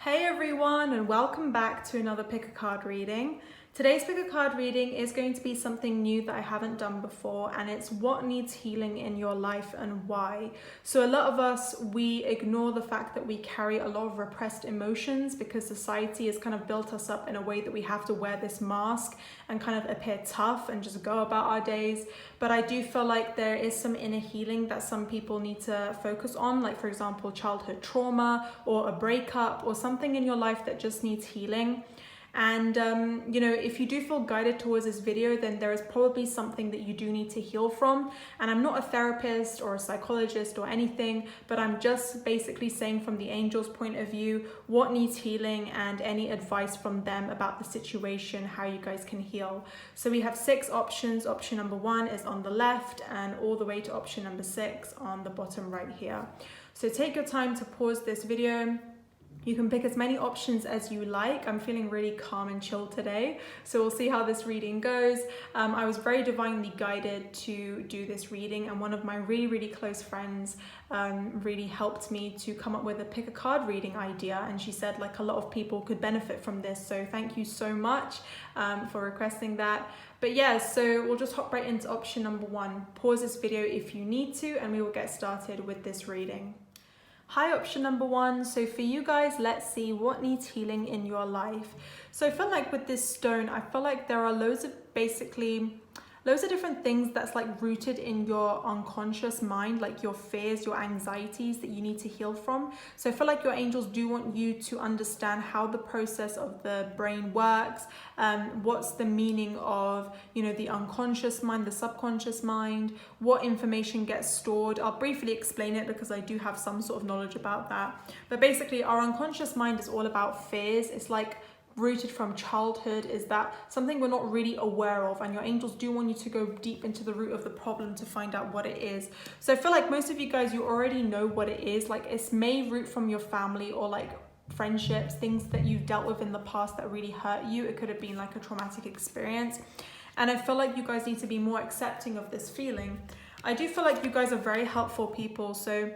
Hey everyone, and welcome back to another pick a card reading. Today's pick a card reading is going to be something new that I haven't done before, and it's what needs healing in your life and why. So a lot of us, we ignore the fact that we carry a lot of repressed emotions because society has kind of built us up in a way that we have to wear this mask and kind of appear tough and just go about our days. But I do feel like there is some inner healing that some people need to focus on, like for example, childhood trauma or a breakup or something in your life that just needs healing. And if you do feel guided towards this video, then there is probably something that you do need to heal from. And I'm not a therapist or a psychologist or anything, but I'm just basically saying from the angels' point of view what needs healing and any advice from them about the situation, how you guys can heal. So we have 6 options. Option number 1 is on the left and all the way to option number 6 on the bottom right here. So take your time to pause this video. You can pick as many options as you like. I'm feeling really calm and chill today, so we'll see how this reading goes. I was very divinely guided to do this reading, and one of my really close friends really helped me to come up with a pick a card reading idea, and she said like a lot of people could benefit from this, so thank you so much for requesting that. But yeah, so we'll just hop right into option number 1. Pause this video if you need to, and we will get started with this reading. Hi, option number 1. So for you guys, let's see what needs healing in your life. So I feel like with this stone, I feel like there are loads of different things that's like rooted in your unconscious mind, like your fears, your anxieties that you need to heal from. So I feel like your angels do want you to understand how the process of the brain works, what's the meaning of, the unconscious mind, the subconscious mind, what information gets stored. I'll briefly explain it because I do have some sort of knowledge about that. But basically our unconscious mind is all about fears. It's like rooted from childhood, is that something we're not really aware of, and your angels do want you to go deep into the root of the problem to find out what it is. So I feel like most of you guys, you already know what it is. Like it may root from your family or like friendships, things that you've dealt with in the past that really hurt you. It could have been like a traumatic experience, and I feel like you guys need to be more accepting of this feeling. I do feel like you guys are very helpful people, so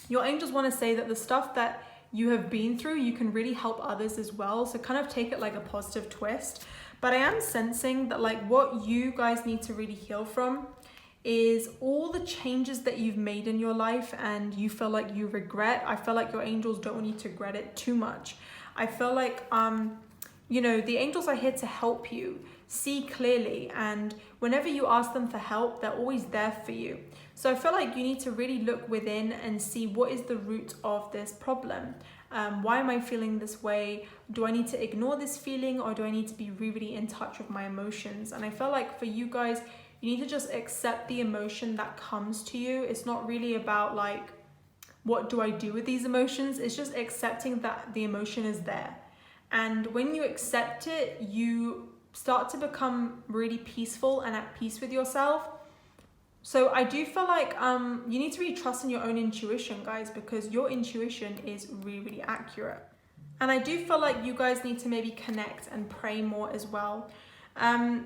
your angels want to say that the stuff that you have been through, you can really help others as well. So kind of take it like a positive twist. But I am sensing that like what you guys need to really heal from is all the changes that you've made in your life and you feel like you regret. I feel like your angels don't want you to regret it too much. I feel like, the angels are here to help you see clearly, and whenever you ask them for help, they're always there for you. So I feel like you need to really look within and see what is the root of this problem. Why am I feeling this way? Do I need to ignore this feeling, or do I need to be really in touch with my emotions? And I feel like for you guys, you need to just accept the emotion that comes to you. It's not really about like, what do I do with these emotions? It's just accepting that the emotion is there. And when you accept it, you start to become really peaceful and at peace with yourself. So I do feel like you need to really trust in your own intuition, guys, because your intuition is really accurate. And I do feel like you guys need to maybe connect and pray more as well.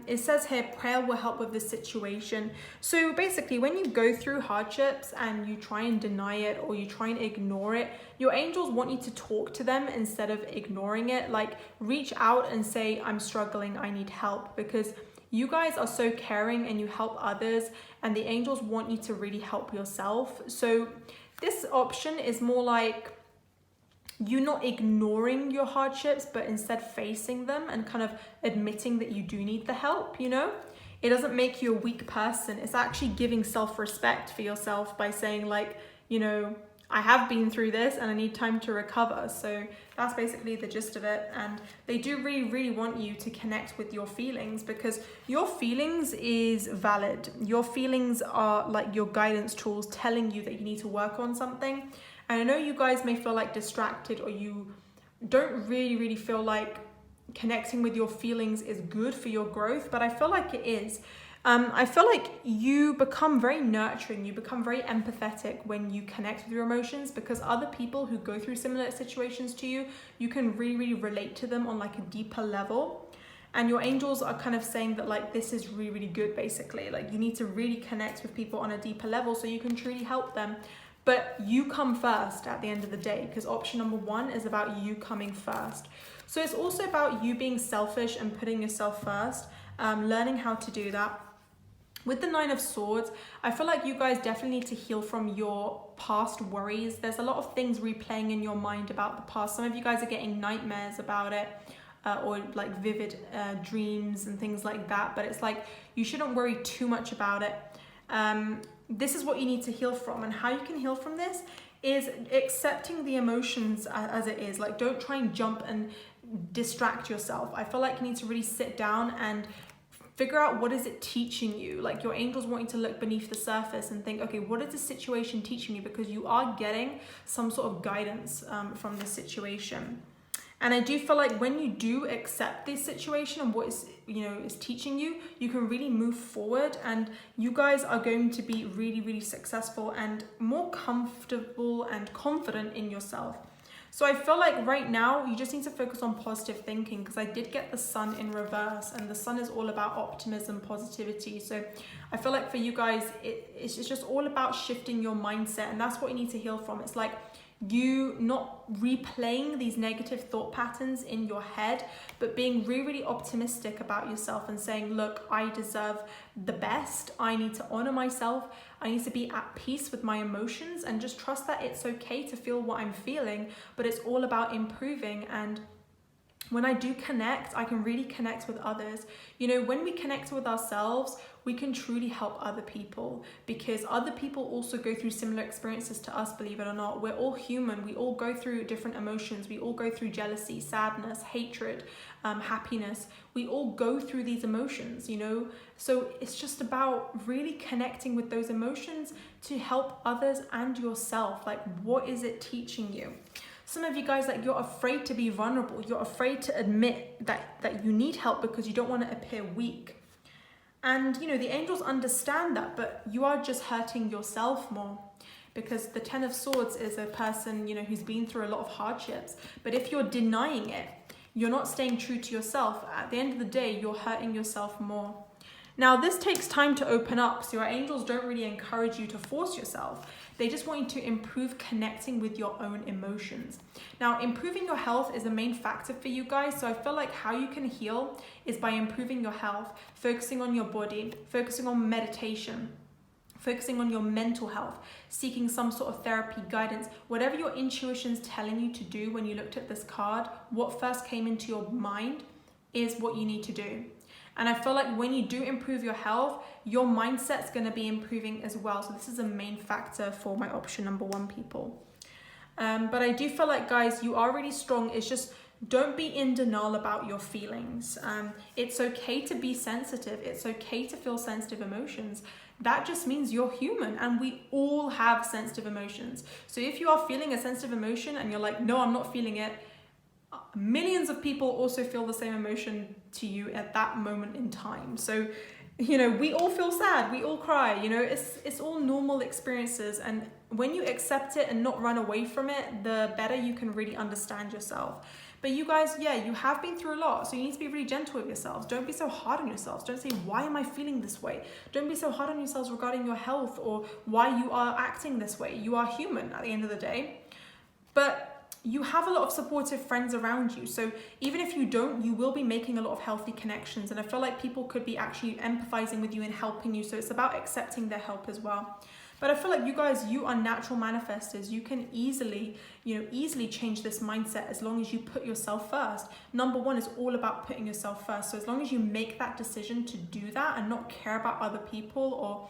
It says here, prayer will help with this situation. So basically, when you go through hardships and you try and deny it or you try and ignore it, your angels want you to talk to them instead of ignoring it. Like reach out and say, I'm struggling, I need help, because you guys are so caring and you help others, and the angels want you to really help yourself. So this option is more like you not ignoring your hardships, but instead facing them and kind of admitting that you do need the help, It doesn't make you a weak person. It's actually giving self-respect for yourself by saying like, I have been through this and I need time to recover. So that's basically the gist of it. And they do really want you to connect with your feelings, because your feelings is valid. Your feelings are like your guidance tools telling you that you need to work on something. And I know you guys may feel like distracted, or you don't really feel like connecting with your feelings is good for your growth, but I feel like it is. I feel like you become very nurturing, you become very empathetic when you connect with your emotions, because other people who go through similar situations to you, you can really relate to them on like a deeper level. And your angels are kind of saying that like this is really good, basically. Like you need to really connect with people on a deeper level so you can truly help them. but you come first at the end of the day, because option number 1 is about you coming first. So it's also about you being selfish and putting yourself first, learning how to do that. With the 9 of Swords, I feel like you guys definitely need to heal from your past worries. There's a lot of things replaying in your mind about the past. Some of you guys are getting nightmares about it, or like vivid dreams and things like that. But it's like, you shouldn't worry too much about it. This is what you need to heal from. And how you can heal from this is accepting the emotions as it is. Like, don't try and jump and distract yourself. I feel like you need to really sit down and figure out, what is it teaching you? Like, your angels want you to look beneath the surface and think, okay, what is this situation teaching me? Because you are getting some sort of guidance from this situation. And I do feel like when you do accept this situation and what is, is teaching you, you can really move forward, and you guys are going to be really, really successful and more comfortable and confident in yourself. So I feel like right now you just need to focus on positive thinking, because I did get the Sun in reverse, and the Sun is all about optimism, positivity. So I feel like for you guys, it's just all about shifting your mindset, and that's what you need to heal from. It's like you not replaying these negative thought patterns in your head, but being really, really optimistic about yourself and saying, look, I deserve the best. I need to honor myself. I need to be at peace with my emotions, and just trust that it's okay to feel what I'm feeling, but it's all about improving. And when I do connect, I can really connect with others. When we connect with ourselves, we can truly help other people, because other people also go through similar experiences to us, believe it or not. We're all human. We all go through different emotions. We all go through jealousy, sadness, hatred, happiness. We all go through these emotions, So it's just about really connecting with those emotions to help others and yourself. Like, what is it teaching you? Some of you guys, like, you're afraid to be vulnerable. You're afraid to admit that you need help because you don't want to appear weak. And, the angels understand that, but you are just hurting yourself more, because the 10 of Swords is a person, who's been through a lot of hardships. But if you're denying it, you're not staying true to yourself. At the end of the day, you're hurting yourself more. Now, this takes time to open up, so your angels don't really encourage you to force yourself. They just want you to improve connecting with your own emotions. Now, improving your health is a main factor for you guys, so I feel like how you can heal is by improving your health, focusing on your body, focusing on meditation, focusing on your mental health, seeking some sort of therapy, guidance, whatever your intuition's telling you to do. When you looked at this card, what first came into your mind is what you need to do. And I feel like when you do improve your health, your mindset's going to be improving as well. So this is a main factor for my option number 1, people. But I do feel like, guys, you are really strong. It's just, don't be in denial about your feelings. It's okay to be sensitive. It's okay to feel sensitive emotions. That just means you're human, and we all have sensitive emotions. So if you are feeling a sensitive emotion and you're like, no, I'm not feeling it, millions of people also feel the same emotion to you at that moment in time. So, we all feel sad, we all cry, it's all normal experiences. And when you accept it and not run away from it, the better you can really understand yourself. But you guys, you have been through a lot, so you need to be really gentle with yourselves. Don't be so hard on yourselves. Don't say, why am I feeling this way? Don't be so hard on yourselves regarding your health or why you are acting this way. You are human at the end of the day. But you have a lot of supportive friends around you. So even if you don't, you will be making a lot of healthy connections. And I feel like people could be actually empathizing with you and helping you. So it's about accepting their help as well. But I feel like you guys, you are natural manifestors. You can easily change this mindset as long as you put yourself first. Number 1 is all about putting yourself first. So as long as you make that decision to do that and not care about other people or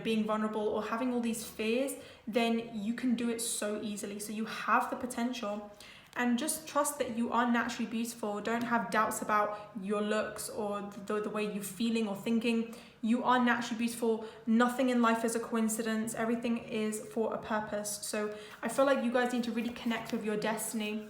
being vulnerable or having all these fears, then you can do it so easily. So you have the potential, and just trust that you are naturally beautiful. Don't have doubts about your looks or the way you're feeling or thinking. You are naturally beautiful. Nothing in life is a coincidence. Everything is for a purpose. So I feel like you guys need to really connect with your destiny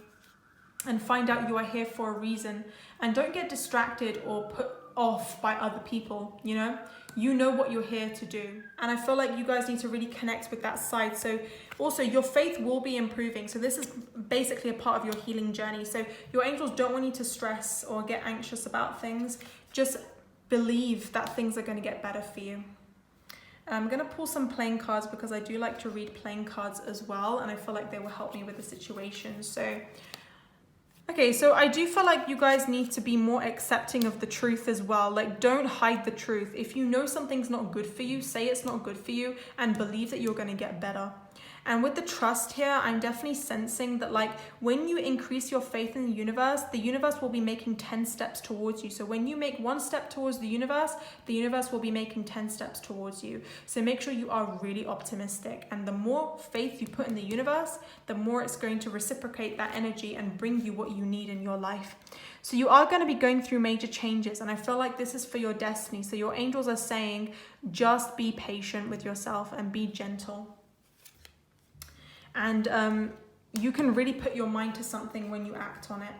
and find out you are here for a reason, and don't get distracted or put off by other people. You know what you're here to do. And I feel like you guys need to really connect with that side. So also your faith will be improving. So this is basically a part of your healing journey. So your angels don't want you to stress or get anxious about things. Just believe that things are going to get better for you. And I'm going to pull some playing cards because I do like to read playing cards as well, and I feel like they will help me with the situation. So, okay, so I do feel like you guys need to be more accepting of the truth as well. Like, don't hide the truth. If you know something's not good for you, say it's not good for you and believe that you're going to get better. And with the trust here, I'm definitely sensing that, like, when you increase your faith in the universe will be making 10 steps towards you. So when you make 1 step towards the universe will be making 10 steps towards you. So make sure you are really optimistic. And the more faith you put in the universe, the more it's going to reciprocate that energy and bring you what you need in your life. So you are going to be going through major changes. And I feel like this is for your destiny. So your angels are saying, just be patient with yourself and be gentle. And you can really put your mind to something when you act on it.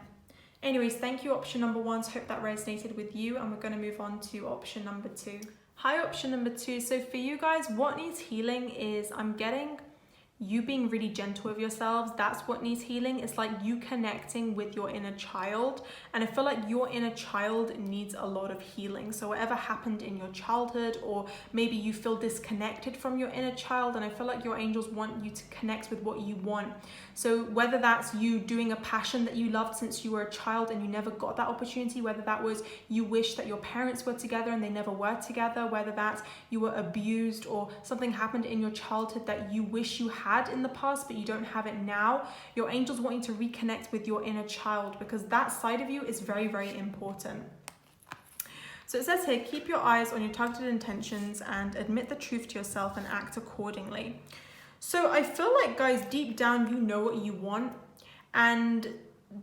Anyways, thank you, option number 1. So hope that resonated with you. And we're going to move on to option number 2. Hi, option number 2. So for you guys, what needs healing is, I'm getting you being really gentle with yourselves. That's what needs healing. It's like you connecting with your inner child. And I feel like your inner child needs a lot of healing. So whatever happened in your childhood, or maybe you feel disconnected from your inner child, and I feel like your angels want you to connect with what you want. So whether that's you doing a passion that you loved since you were a child and you never got that opportunity, whether that was you wish that your parents were together and they never were together, whether that's you were abused or something happened in your childhood that you wish you had in the past but you don't have it now, your angels want you to reconnect with your inner child, because that side of you is very, very important. So it says here, keep your eyes on your targeted intentions and admit the truth to yourself and act accordingly. So I feel like, guys, deep down, you know what you want. And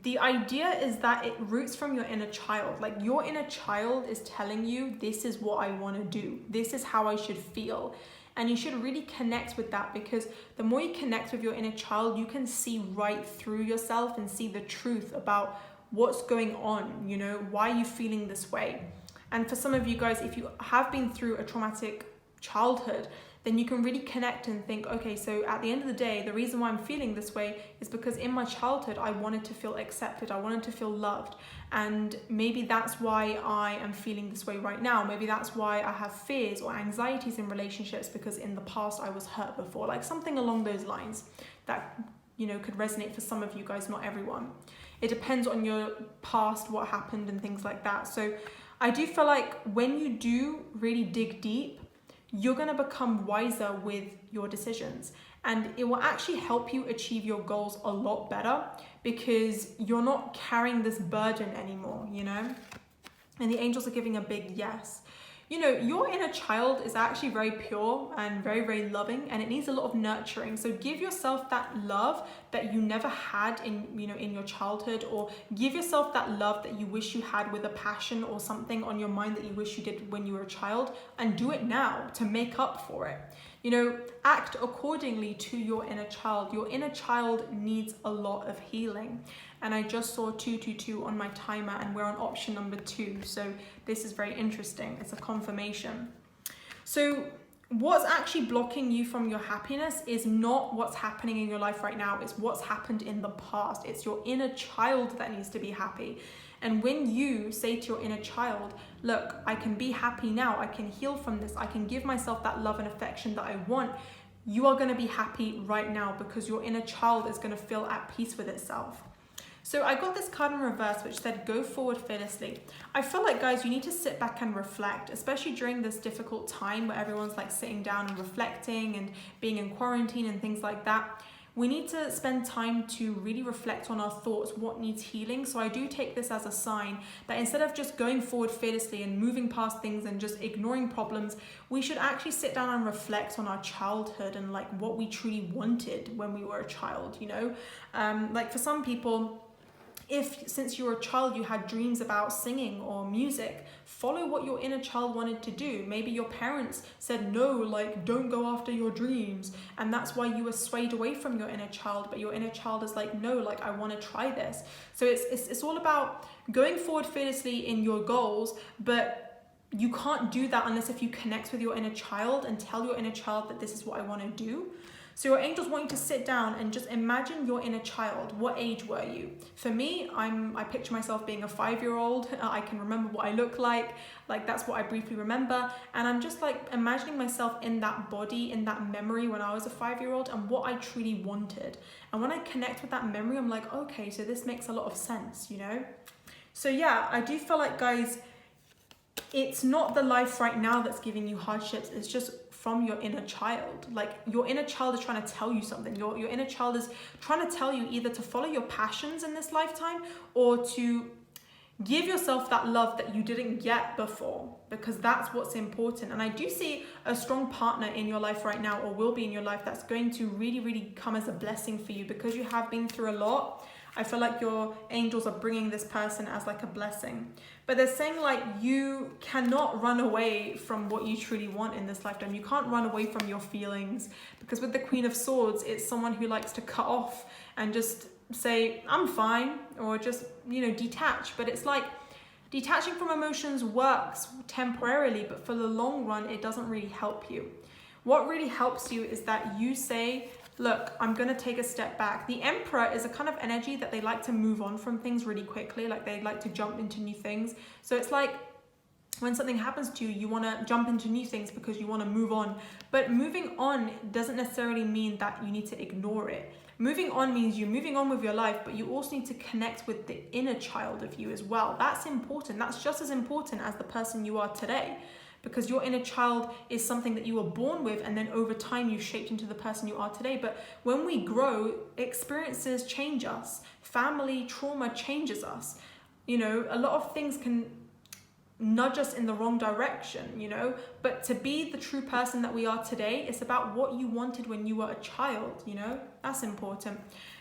the idea is that it roots from your inner child. Like, your inner child is telling you, this is what I want to do. This is how I should feel. And you should really connect with that, because the more you connect with your inner child, you can see right through yourself and see the truth about what's going on, you know, why are you feeling this way? And for some of you guys, if you have been through a traumatic childhood, then you can really connect and think, okay, so at the end of the day, the reason why I'm feeling this way is because in my childhood, I wanted to feel accepted. I wanted to feel loved. And maybe that's why I am feeling this way right now. Maybe that's why I have fears or anxieties in relationships, because in the past I was hurt before, like something along those lines that, you know, could resonate for some of you guys, not everyone. It depends on your past, what happened and things like that. So I do feel like when you do really dig deep, you're going to become wiser with your decisions, and it will actually help you achieve your goals a lot better, because you're not carrying this burden anymore, you know? And the angels are giving a big yes. You know, your inner child is actually very pure and very, very loving, and it needs a lot of nurturing. So give yourself that love that you never had in, you know, in your childhood, or give yourself that love that you wish you had with a passion or something on your mind that you wish you did when you were a child, and do it now to make up for it. You know, act accordingly to your inner child. Your inner child needs a lot of healing. And I just saw 222 on my timer, and we're on option number 2. So this is very interesting. It's a confirmation. So what's actually blocking you from your happiness is not what's happening in your life right now. It's what's happened in the past. It's your inner child that needs to be happy. And when you say to your inner child, look, I can be happy now, I can heal from this, I can give myself that love and affection that I want, you are going to be happy right now, because your inner child is going to feel at peace with itself. So I got this card in reverse, which said, go forward fearlessly. I feel like, guys, you need to sit back and reflect, especially during this difficult time where everyone's like sitting down and reflecting and being in quarantine and things like that. We need to spend time to really reflect on our thoughts, what needs healing. So I do take this as a sign that instead of just going forward fearlessly and moving past things and just ignoring problems, we should actually sit down and reflect on our childhood and like what we truly wanted when we were a child, you know? Like for some people, if since you were a child you had dreams about singing or music, follow what your inner child wanted to do. Maybe your parents said no, like don't go after your dreams, and that's why you were swayed away from your inner child, but your inner child is like, no, like I want to try this. So it's all about going forward fearlessly in your goals, but you can't do that unless if you connect with your inner child and tell your inner child that this is what I want to do. So your angels want you to sit down and just imagine your inner child. What age were you? For me, I picture myself being a 5-year-old. I can remember what I look like that's what I briefly remember. And I'm just like imagining myself in that body, in that memory when I was a 5-year-old and what I truly wanted. And when I connect with that memory, I'm like, okay, so this makes a lot of sense, you know? So yeah, I do feel like, guys, it's not the life right now that's giving you hardships. It's just from your inner child. Like your inner child is trying to tell you something. Your inner child is trying to tell you either to follow your passions in this lifetime or to give yourself that love that you didn't get before, because that's what's important. And I do see a strong partner in your life right now, or will be in your life, that's going to really, really come as a blessing for you because you have been through a lot. I feel like your angels are bringing this person as like a blessing. But they're saying like you cannot run away from what you truly want in this lifetime. You can't run away from your feelings, because with the Queen of Swords, it's someone who likes to cut off and just say, I'm fine, or just, you know, detach. But it's like detaching from emotions works temporarily, but for the long run, it doesn't really help you. What really helps you is that you say, look, I'm going to take a step back. The Emperor is a kind of energy that they like to move on from things really quickly. Like they like to jump into new things. So it's like when something happens to you, you want to jump into new things because you want to move on. But moving on doesn't necessarily mean that you need to ignore it. Moving on means you're moving on with your life, but you also need to connect with the inner child of you as well. That's important. That's just as important as the person you are today. Because your inner child is something that you were born with, and then over time you shaped into the person you are today. But when we grow, experiences change us. Family trauma changes us. You know, a lot of things can nudge us in the wrong direction, you know, but to be the true person that we are today, it's about what you wanted when you were a child, you know, that's important.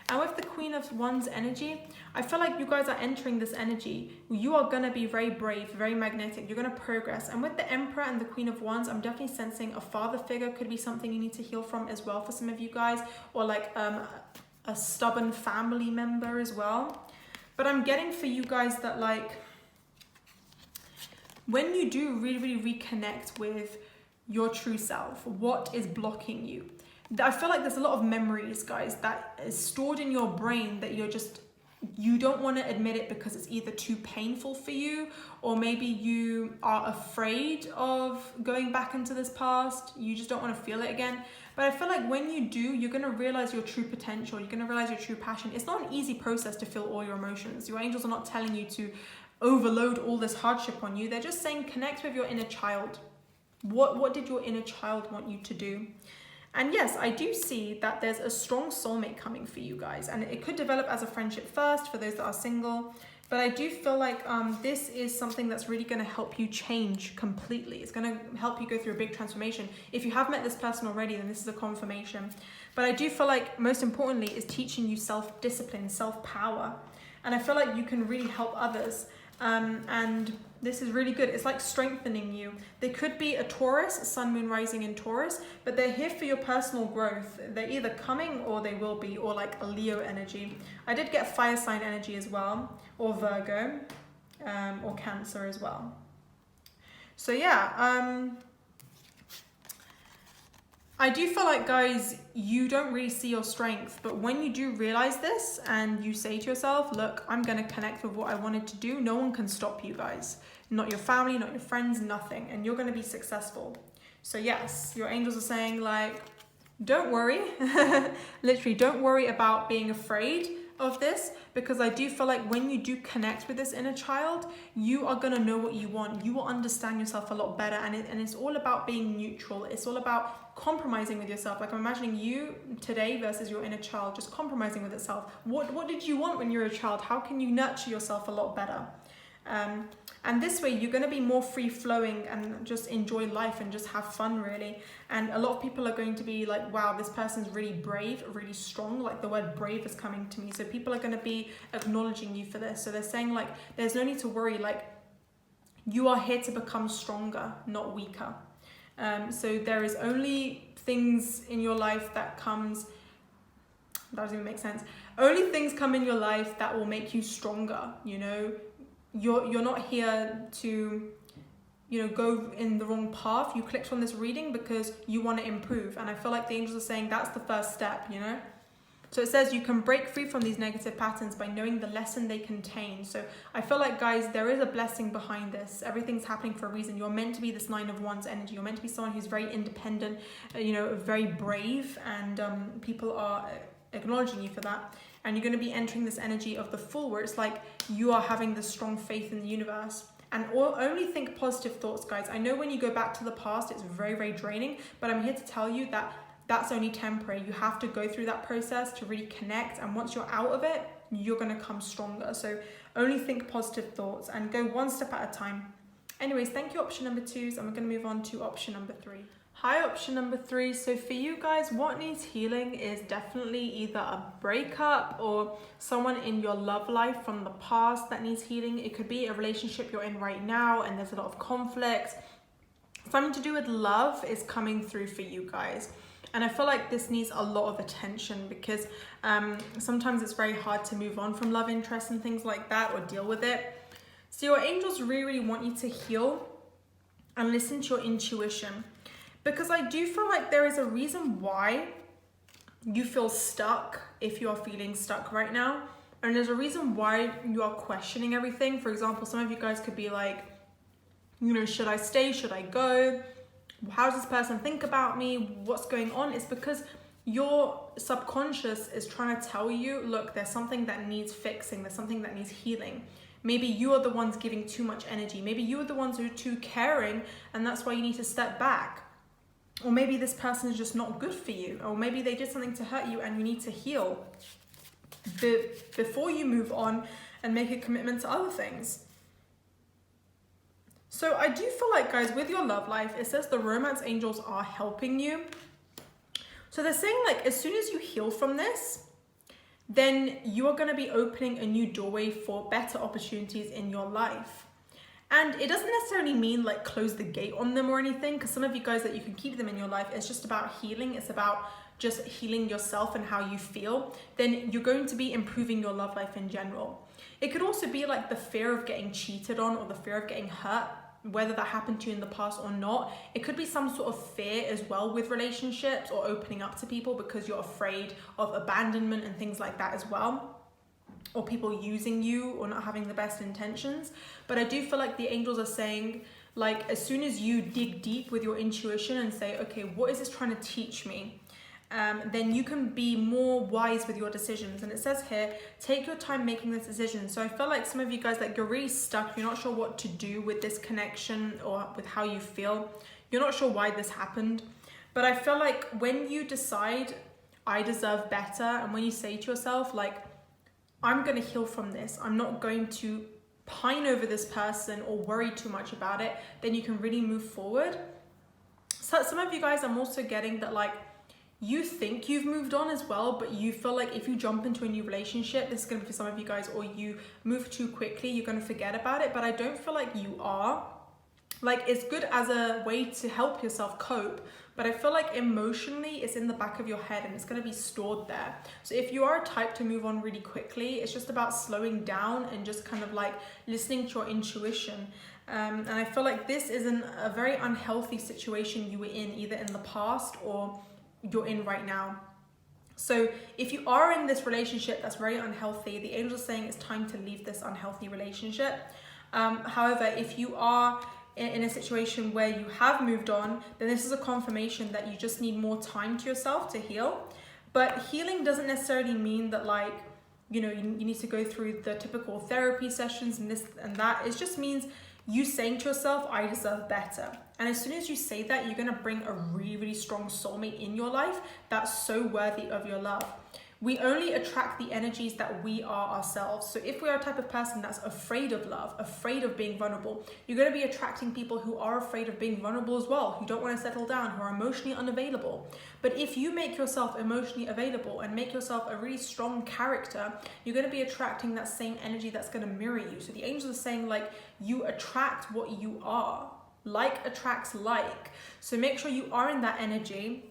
And with the Queen of Wands energy, I feel like you guys are entering this energy. You are going to be very brave, very magnetic. You're going to progress. And with the Emperor and the Queen of Wands, I'm definitely sensing a father figure could be something you need to heal from as well for some of you guys, or like a stubborn family member as well. But I'm getting for you guys that like when you do really, really reconnect with your true self, what is blocking you? I feel like there's a lot of memories, guys, that is stored in your brain that you don't want to admit it because it's either too painful for you, or maybe you are afraid of going back into this past. You just don't want to feel it again. But I feel like when you do, you're going to realize your true potential. You're going to realize your true passion. It's not an easy process to feel all your emotions. Your angels are not telling you to overload all this hardship on you. They're just saying connect with your inner child. What did your inner child want you to do? And yes, I do see that there's a strong soulmate coming for you guys, and it could develop as a friendship first for those that are single. But I do feel like this is something that's really going to help you change completely. It's going to help you go through a big transformation. If you have met this person already, then this is a confirmation. But I do feel like most importantly is teaching you self-discipline, self-power. And I feel like you can really help others. And this is really good. It's like strengthening you. They could be a Taurus, Sun, Moon, Rising in Taurus, but they're here for your personal growth. They're either coming or they will be, or like a Leo energy. I did get fire sign energy as well, or Virgo, or Cancer as well. So yeah, I do feel like, guys, you don't really see your strength, but when you do realize this and you say to yourself, look, I'm going to connect with what I wanted to do, no one can stop you guys. Not your family, not your friends, nothing. And you're going to be successful. So yes, your angels are saying like, don't worry. Literally, don't worry about being afraid of this, because I do feel like when you do connect with this inner child, you are going to know what you want. You will understand yourself a lot better, and it's all about being neutral. It's all about compromising with yourself. Like I'm imagining you today versus your inner child just compromising with itself. What did you want when you were a child? How can you nurture yourself a lot better? And this way you're going to be more free flowing and just enjoy life and just have fun, really. And a lot of people are going to be like, wow, this person's really brave, really strong. Like the word brave is coming to me. So people are going to be acknowledging you for this. So they're saying like, there's no need to worry. Like you are here to become stronger, not weaker. So there is only things in your life that comes, that doesn't even make sense. Only things come in your life that will make you stronger, you know. You're not here to, go in the wrong path. You clicked on this reading because you want to improve. And I feel like the angels are saying that's the first step, So it says you can break free from these negative patterns by knowing the lesson they contain. So I feel like, guys, there is a blessing behind this. Everything's happening for a reason. You're meant to be this 9 of Wands energy. You're meant to be someone who's very independent, very brave, and people are acknowledging you for that. And you're going to be entering this energy of the Fool, where it's like you are having this strong faith in the universe. And only think positive thoughts, guys. I know when you go back to the past, it's very, very draining, but I'm here to tell you that that's only temporary. You have to go through that process to really connect. And once you're out of it, you're going to come stronger. So only think positive thoughts and go one step at a time. Anyways, thank you, option number 2. And we're going to move on to option number 3. Hi, option number 3. So for you guys, what needs healing is definitely either a breakup or someone in your love life from the past that needs healing. It could be a relationship you're in right now and there's a lot of conflict. Something to do with love is coming through for you guys. And I feel like this needs a lot of attention because sometimes it's very hard to move on from love interests and things like that or deal with it. So your angels really, really want you to heal and listen to your intuition. Because I do feel like there is a reason why you feel stuck if you are feeling stuck right now. And there's a reason why you are questioning everything. For example, some of you guys could be like, should I stay? Should I go? How does this person think about me? What's going on? It's because your subconscious is trying to tell you, look, there's something that needs fixing. There's something that needs healing. Maybe you are the ones giving too much energy. Maybe you are the ones who are too caring, and that's why you need to step back. Or maybe this person is just not good for you. Or maybe they did something to hurt you and you need to heal before you move on and make a commitment to other things. So I do feel like, guys, with your love life, it says the romance angels are helping you. So they're saying, like, as soon as you heal from this, then you are going to be opening a new doorway for better opportunities in your life. And it doesn't necessarily mean like close the gate on them or anything, because some of you guys that you can keep them in your life, it's just about healing. It's about just healing yourself and how you feel. Then you're going to be improving your love life in general. It could also be like the fear of getting cheated on or the fear of getting hurt, whether that happened to you in the past or not. It could be some sort of fear as well with relationships or opening up to people because you're afraid of abandonment and things like that as well. Or people using you or not having the best intentions. But I do feel like the angels are saying, like, as soon as you dig deep with your intuition and say, okay, what is this trying to teach me? Then you can be more wise with your decisions. And it says here, take your time making this decision. So I feel like some of you guys, like, you're really stuck. You're not sure what to do with this connection or with how you feel. You're not sure why this happened. But I feel like when you decide, I deserve better, and when you say to yourself, like, I'm going to heal from this, I'm not going to pine over this person or worry too much about it, then you can really move forward. So some of you guys, I'm also getting that, like, you think you've moved on as well, but you feel like if you jump into a new relationship, this is going to be for some of you guys, or you move too quickly, you're going to forget about it. But I don't feel like you are. Like, it's good as a way to help yourself cope, but I feel like emotionally it's in the back of your head and it's going to be stored there. So if you are a type to move on really quickly, it's just about slowing down and just kind of like listening to your intuition. And I feel like this isn't a very unhealthy situation you were in, either in the past or you're in right now. So if you are in this relationship that's very unhealthy, the angels are saying it's time to leave this unhealthy relationship. However, if you are in a situation where you have moved on, then this is a confirmation that you just need more time to yourself to heal. But healing doesn't necessarily mean that, like, you need to go through the typical therapy sessions and this and that. It just means you saying to yourself, I deserve better. And as soon as you say that, you're going to bring a really, really strong soulmate in your life that's so worthy of your love. We only attract the energies that we are ourselves. So if we are a type of person that's afraid of love, afraid of being vulnerable, you're going to be attracting people who are afraid of being vulnerable as well, who don't want to settle down, who are emotionally unavailable. But if you make yourself emotionally available and make yourself a really strong character, you're going to be attracting that same energy that's going to mirror you. So the angels are saying, like, you attract what you are. Like attracts like. So make sure you are in that energy.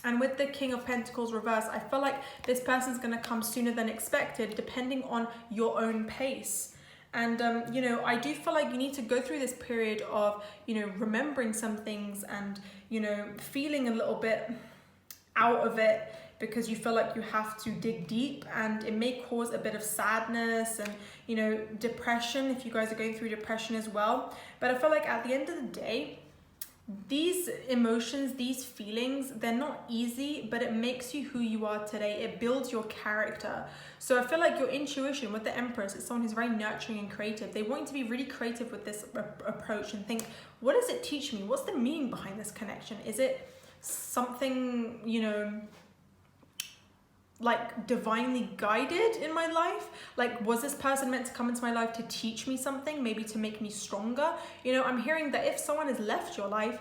And with the King of Pentacles reverse, I feel like this person's going to come sooner than expected, depending on your own pace. And, you know, I do feel like you need to go through this period of, you know, remembering some things and, you know, feeling a little bit out of it because you feel like you have to dig deep, and it may cause a bit of sadness and, you know, depression if you guys are going through depression as well. But I feel like at the end of the day, these emotions, these feelings, they're not easy, but it makes you who you are today. It builds your character. So I feel like your intuition with the Empress is someone who's very nurturing and creative. They want you to be really creative with this approach and think, what does it teach me? What's the meaning behind this connection? Is it something, you know, like divinely guided in my life? Like, was this person meant to come into my life to teach me something, maybe to make me stronger? You know, I'm hearing that if someone has left your life,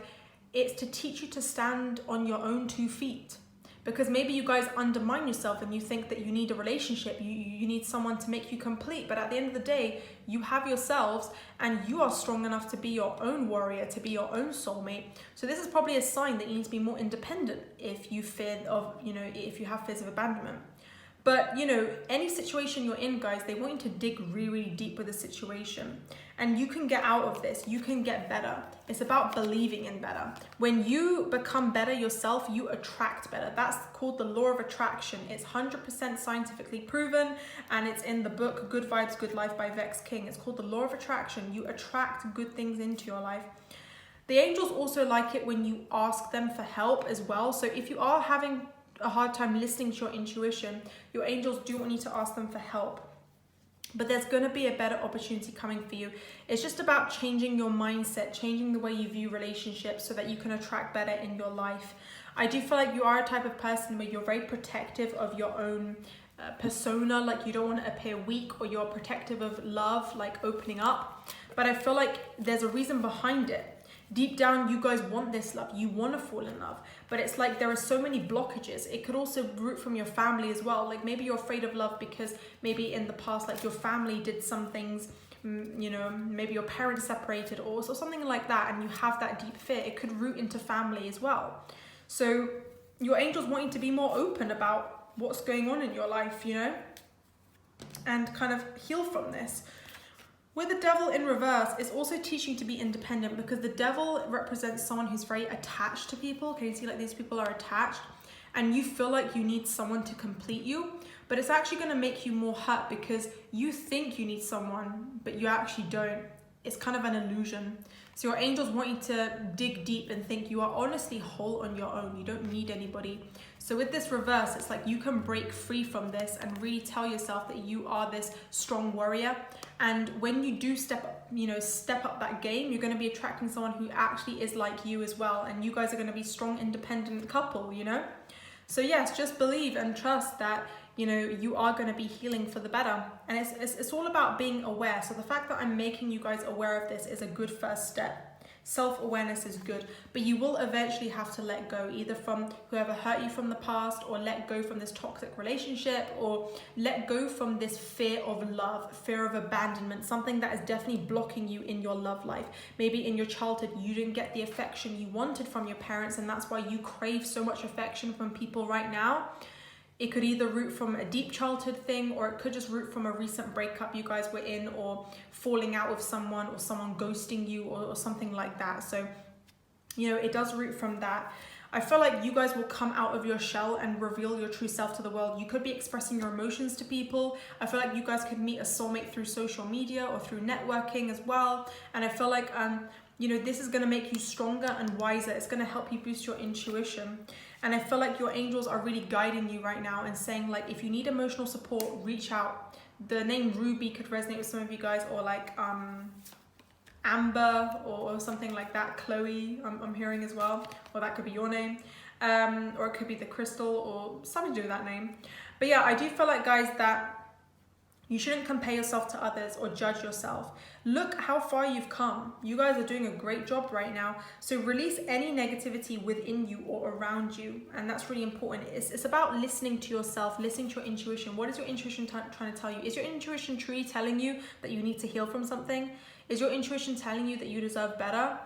it's to teach you to stand on your own 2 feet. Because maybe you guys undermine yourself and you think that you need a relationship, you need someone to make you complete. But at the end of the day, you have yourselves and you are strong enough to be your own warrior, to be your own soulmate. So this is probably a sign that you need to be more independent if you fear of, you know, if you have fears of abandonment. But, you know, any situation you're in, guys, they want you to dig really, really deep with the situation. And you can get out of this. You can get better. It's about believing in better. When you become better yourself, you attract better. That's called the law of attraction. It's 100% scientifically proven, and it's in the book Good Vibes, Good Life by Vex King. It's called the law of attraction. You attract good things into your life. The angels also like it when you ask them for help as well. So if you are having a hard time listening to your intuition, your angels do want you to ask them for help. But there's going to be a better opportunity coming for you. It's just about changing your mindset, changing the way you view relationships so that you can attract better in your life. I do feel like you are a type of person where you're very protective of your own persona, like you don't want to appear weak, or you're protective of love, like opening up. But I feel like there's a reason behind it. Deep down, you guys want this love. You want to fall in love. But it's like there are so many blockages. It could also root from your family as well. Like maybe you're afraid of love because maybe in the past, like your family did some things, you know, maybe your parents separated or something like that, and you have that deep fear. It could root into family as well. So your angels want you to be more open about what's going on in your life, you know, and kind of heal from this. With the devil in reverse, it's also teaching you to be independent, because the devil represents someone who's very attached to people. Can you see like these people are attached? And you feel like you need someone to complete you, but it's actually going to make you more hurt because you think you need someone, but you actually don't. It's kind of an illusion. So your angels want you to dig deep and think you are honestly whole on your own. You don't need anybody. So with this reverse, it's like you can break free from this and really tell yourself that you are this strong warrior. And when you do step up that game, you're going to be attracting someone who actually is like you as well. And you guys are going to be a strong, independent couple, you know? So yes, just believe and trust that, you know, you are going to be healing for the better. And it's all about being aware. So the fact that I'm making you guys aware of this is a good first step. Self-awareness is good, but you will eventually have to let go, either from whoever hurt you from the past, or let go from this toxic relationship, or let go from this fear of love, fear of abandonment, something that is definitely blocking you in your love life. Maybe in your childhood, you didn't get the affection you wanted from your parents, and that's why you crave so much affection from people right now. It could either root from a deep childhood thing, or it could just root from a recent breakup you guys were in, or falling out with someone, or someone ghosting you, or something like that. So, you know, it does root from that. I feel like you guys will come out of your shell and reveal your true self to the world. You could be expressing your emotions to people. I feel like you guys could meet a soulmate through social media or through networking as well. And I feel like, you know, this is going to make you stronger and wiser. It's going to help you boost your intuition. And I feel like your angels are really guiding you right now and saying, like, if you need emotional support, reach out. The name Ruby could resonate with some of you guys, or like Amber or something like that. Chloe, I'm hearing as well, or that could be your name. Or it could be the Crystal, or something to do with that name. But yeah, I do feel like, guys, that you shouldn't compare yourself to others or judge yourself. Look how far you've come. You guys are doing a great job right now. So release any negativity within you or around you. And that's really important. It's about listening to yourself, listening to your intuition. What is your intuition trying to tell you? Is your intuition truly telling you that you need to heal from something? Is your intuition telling you that you deserve better?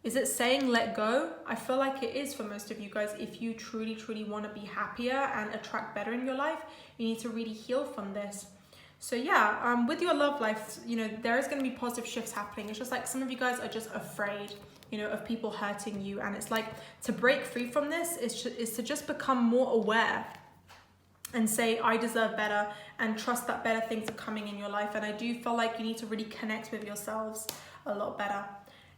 Is it saying let go? I feel like it is for most of you guys. If you truly, truly want to be happier and attract better in your life, you need to really heal from this. So yeah, with your love life, you know, there is going to be positive shifts happening. It's just like some of you guys are just afraid, you know, of people hurting you. And it's like to break free from this is to just become more aware and say, I deserve better, and trust that better things are coming in your life. And I do feel like you need to really connect with yourselves a lot better.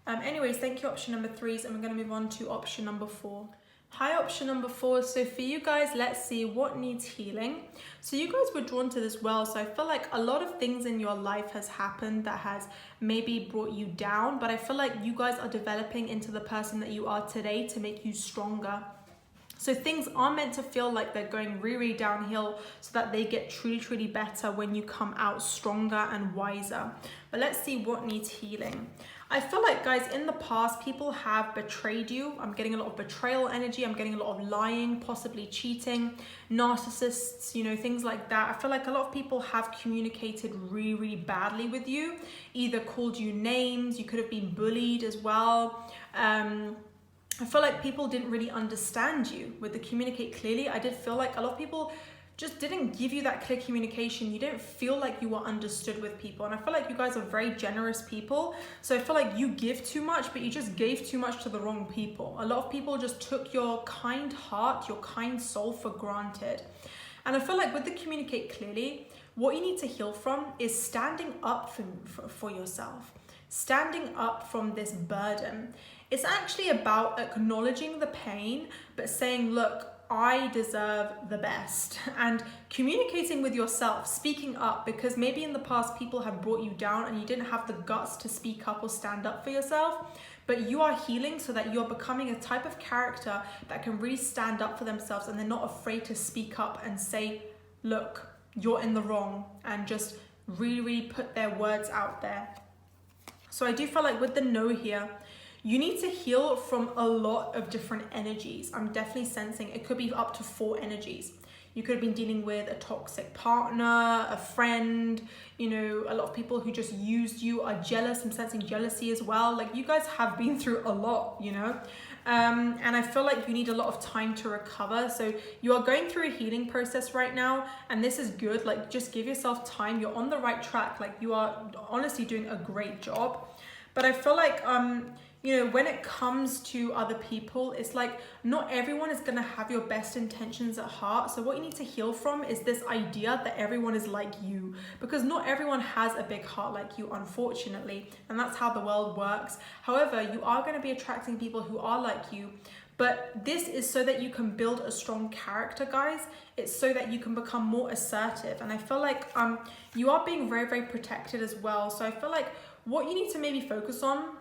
Anyways, thank you, option number 3s, and we're going to move on to option number 4. Hi, option number 4. So for you guys, let's see what needs healing. So you guys were drawn to this well. So I feel like a lot of things in your life has happened that has maybe brought you down, but I feel like you guys are developing into the person that you are today to make you stronger. So things are meant to feel like they're going really, really downhill so that they get truly, truly better when you come out stronger and wiser. But let's see what needs healing. I feel like, guys, in the past, people have betrayed you. I'm getting a lot of betrayal energy. I'm getting a lot of lying, possibly cheating, narcissists, you know, things like that. I feel like a lot of people have communicated really, really badly with you, either called you names. You could have been bullied as well. I feel like people didn't really understand you with the communicate clearly. I did feel like a lot of people just didn't give you that clear communication. You didn't feel like you were understood with people. And I feel like you guys are very generous people. So I feel like you give too much, but you just gave too much to the wrong people. A lot of people just took your kind heart, your kind soul for granted. And I feel like with the communicate clearly, what you need to heal from is standing up for yourself, standing up from this burden. It's actually about acknowledging the pain, but saying, look, I deserve the best, and communicating with yourself, speaking up, because maybe in the past people have brought you down and you didn't have the guts to speak up or stand up for yourself, but you are healing so that you're becoming a type of character that can really stand up for themselves, and they're not afraid to speak up and say, look, you're in the wrong, and just really, really put their words out there. So I do feel like with the no here, you need to heal from a lot of different energies. I'm definitely sensing it could be up to 4 energies. You could have been dealing with a toxic partner, a friend, you know, a lot of people who just used you, are jealous. I'm sensing jealousy as well. Like, you guys have been through a lot, you know, and I feel like you need a lot of time to recover. So you are going through a healing process right now, and this is good. Like, just give yourself time. You're on the right track. Like, you are honestly doing a great job. But I feel like, you know, when it comes to other people, it's like not everyone is going to have your best intentions at heart. So what you need to heal from is this idea that everyone is like you, because not everyone has a big heart like you, unfortunately. And that's how the world works. However, you are going to be attracting people who are like you. But this is so that you can build a strong character, guys. It's so that you can become more assertive. And I feel like you are being very, very protected as well. So I feel like what you need to maybe focus on,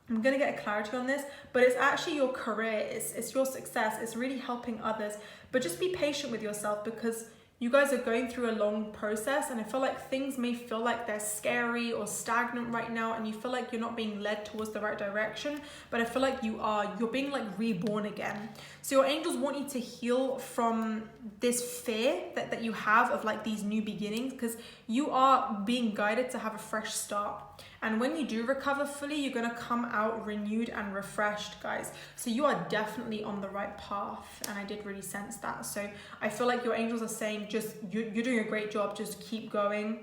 I'm going to get a clarity on this, but it's actually your career, it's your success, it's really helping others. But just be patient with yourself, because you guys are going through a long process, and I feel like things may feel like they're scary or stagnant right now, and you feel like you're not being led towards the right direction, but I feel like you're being like reborn again. So your angels want you to heal from this fear that you have of like these new beginnings, because you are being guided to have a fresh start. And when you do recover fully, you're going to come out renewed and refreshed, guys. So you are definitely on the right path. And I did really sense that. So I feel like your angels are saying, just you're doing a great job. Just keep going.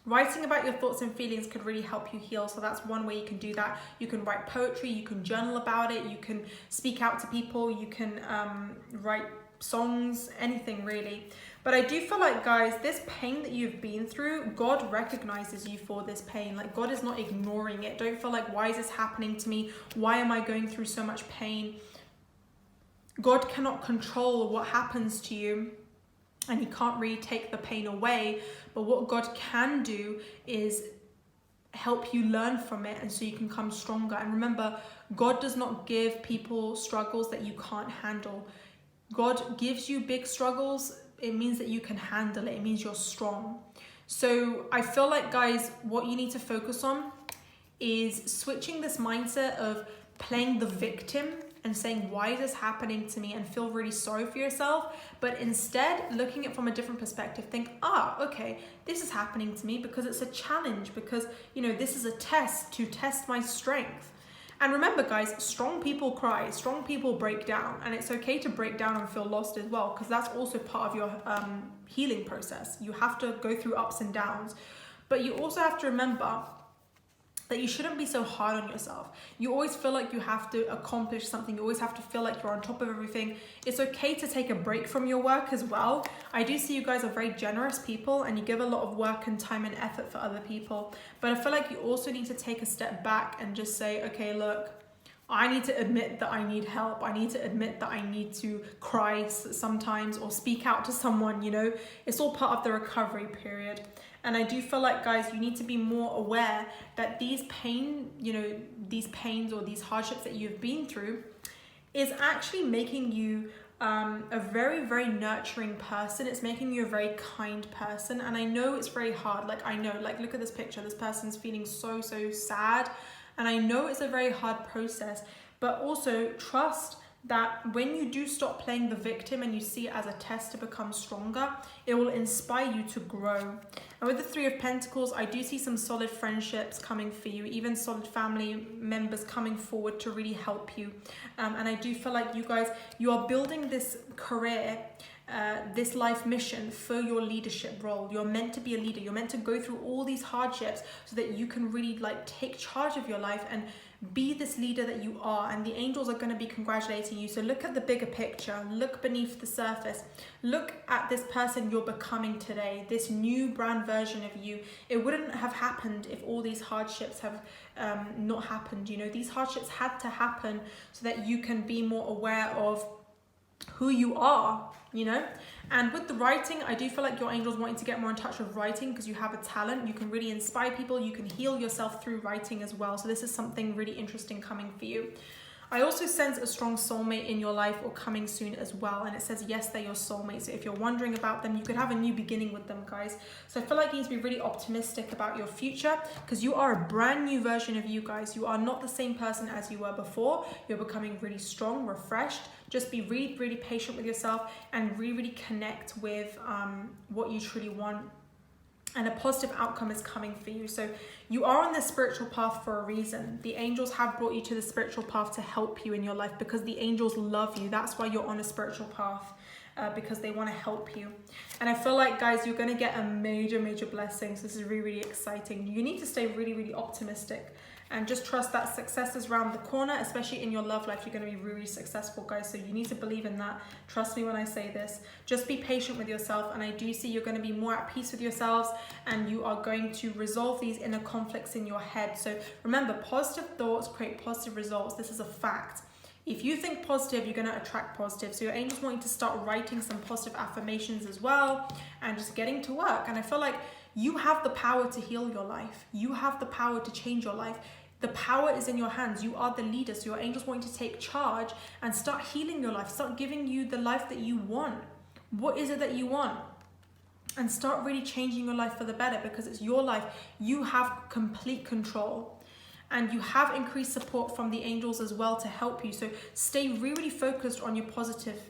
Writing about your thoughts and feelings could really help you heal. So that's one way you can do that. You can write poetry. You can journal about it. You can speak out to people. You can write songs, anything really. But I do feel like, guys, this pain that you've been through, God recognizes you for this pain. Like, God is not ignoring it. Don't feel like, why is this happening to me? Why am I going through so much pain? God cannot control what happens to you, and he can't really take the pain away. But what God can do is help you learn from it, and so you can come stronger. And remember, God does not give people struggles that you can't handle. God gives you big struggles. It means that you can handle it. It means you're strong. So I feel like, guys, what you need to focus on is switching this mindset of playing the victim and saying, why is this happening to me, and feel really sorry for yourself. But instead, looking at it from a different perspective, think, okay, this is happening to me because it's a challenge, because, you know, this is a test to test my strength. And remember guys, strong people cry, strong people break down, and it's okay to break down and feel lost as well, because that's also part of your healing process. You have to go through ups and downs, but you also have to remember that you shouldn't be so hard on yourself. You always feel like you have to accomplish something. You always have to feel like you're on top of everything. It's okay to take a break from your work as well. I do see you guys are very generous people and you give a lot of work and time and effort for other people. But I feel like you also need to take a step back and just say, okay, look, I need to admit that I need help. I need to admit that I need to cry sometimes or speak out to someone, you know. It's all part of the recovery period. And I do feel like, guys, you need to be more aware that these pains or these hardships that you've been through is actually making you a very, very nurturing person. It's making you a very kind person. And I know it's very hard. Like, I know, like, look at this picture. This person's feeling so, so sad. And I know it's a very hard process, but also trust that when you do stop playing the victim and you see it as a test to become stronger, it will inspire you to grow. And with the Three of Pentacles, I do see some solid friendships coming for you, even solid family members coming forward to really help you. And I do feel like you guys, you are building this career, this life mission for your leadership role. You're meant to be a leader. You're meant to go through all these hardships so that you can really like take charge of your life and be this leader that you are. And the angels are going to be congratulating you. So look at the bigger picture. Look beneath the surface. Look at this person you're becoming today, this new brand version of you. It wouldn't have happened if all these hardships have not happened. You know, these hardships had to happen so that you can be more aware of who you are, you know. And with the writing, I do feel like your angels wanting to get more in touch with writing because you have a talent. You can really inspire people. You can heal yourself through writing as well. So this is something really interesting coming for you. I also sense a strong soulmate in your life or coming soon as well. And it says, yes, they're your soulmate. So if you're wondering about them, you could have a new beginning with them, guys. So I feel like you need to be really optimistic about your future because you are a brand new version of you guys. You are not the same person as you were before. You're becoming really strong, refreshed. Just be really, really patient with yourself and really, really connect with what you truly want. And a positive outcome is coming for you. So you are on this spiritual path for a reason. The angels have brought you to the spiritual path to help you in your life because the angels love you. That's why you're on a spiritual path, because they want to help you. And I feel like, guys, you're going to get a major, major blessing. So this is really, really exciting. You need to stay really, really optimistic and just trust that success is around the corner, especially in your love life. You're going to be really, really successful, guys. So you need to believe in that. Trust me when I say this. Just be patient with yourself. And I do see you're going to be more at peace with yourselves and you are going to resolve these inner conflicts in your head. So remember, positive thoughts create positive results. This is a fact. If you think positive, you're going to attract positive. So your angels want you to start writing some positive affirmations as well and just getting to work. And I feel like you have the power to heal your life. You have the power to change your life. The power is in your hands. You are the leader. So your angels want you to take charge and start healing your life. Start giving you the life that you want. What is it that you want? And start really changing your life for the better because it's your life. You have complete control. And you have increased support from the angels as well to help you. So stay really focused on your positive,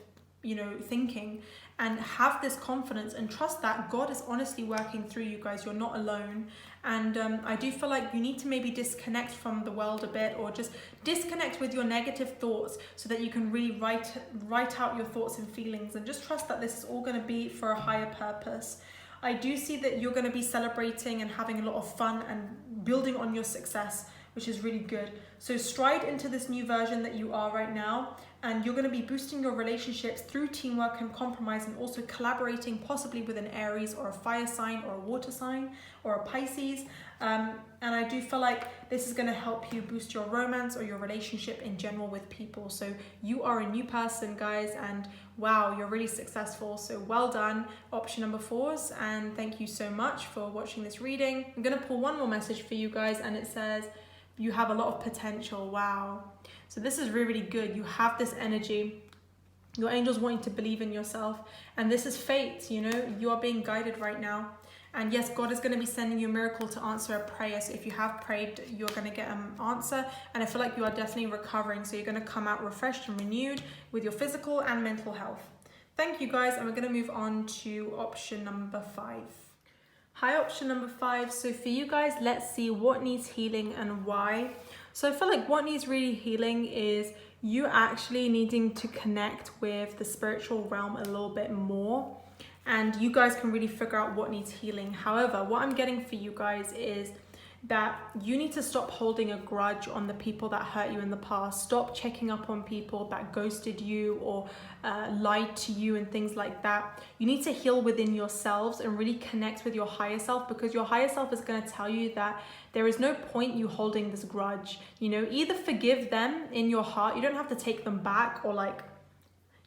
thinking and have this confidence and trust that God is honestly working through you guys. You're not alone. And I do feel like you need to maybe disconnect from the world a bit or just disconnect with your negative thoughts so that you can really write out your thoughts and feelings and just trust that this is all going to be for a higher purpose. I do see that you're going to be celebrating and having a lot of fun and building on your success, which is really good. So stride into this new version that you are right now, and you're going to be boosting your relationships through teamwork and compromise and also collaborating possibly with an Aries or a fire sign or a water sign or a Pisces. And I do feel like this is going to help you boost your romance or your relationship in general with people. So you are a new person, guys, and wow, you're really successful. So well done, option number 4s, and thank you so much for watching this reading. I'm going to pull one more message for you guys, and it says, you have a lot of potential. Wow. So this is really, really good. You have this energy. Your angels want you to believe in yourself. And this is fate, you are being guided right now. And yes, God is going to be sending you a miracle to answer a prayer. So if you have prayed, you're going to get an answer. And I feel like you are definitely recovering. So you're going to come out refreshed and renewed with your physical and mental health. Thank you, guys. And we're going to move on to option number 5. Hi, option number 5. So for you guys, let's see what needs healing and why. So I feel like what needs really healing is you actually needing to connect with the spiritual realm a little bit more, and you guys can really figure out what needs healing. However, what I'm getting for you guys is that you need to stop holding a grudge on the people that hurt you in the past. Stop checking up on people that ghosted you or lied to you and things like that. You need to heal within yourselves and really connect with your higher self, because your higher self is going to tell you that there is no point you holding this grudge. You know, either forgive them in your heart. You don't have to take them back, or like,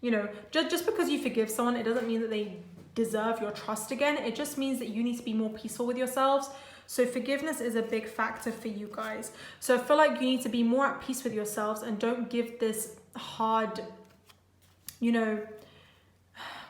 you know, just because you forgive someone, it doesn't mean that they deserve your trust again. It just means that you need to be more peaceful with yourselves. So forgiveness is a big factor for you guys. So I feel like you need to be more at peace with yourselves and don't give this hard, you know,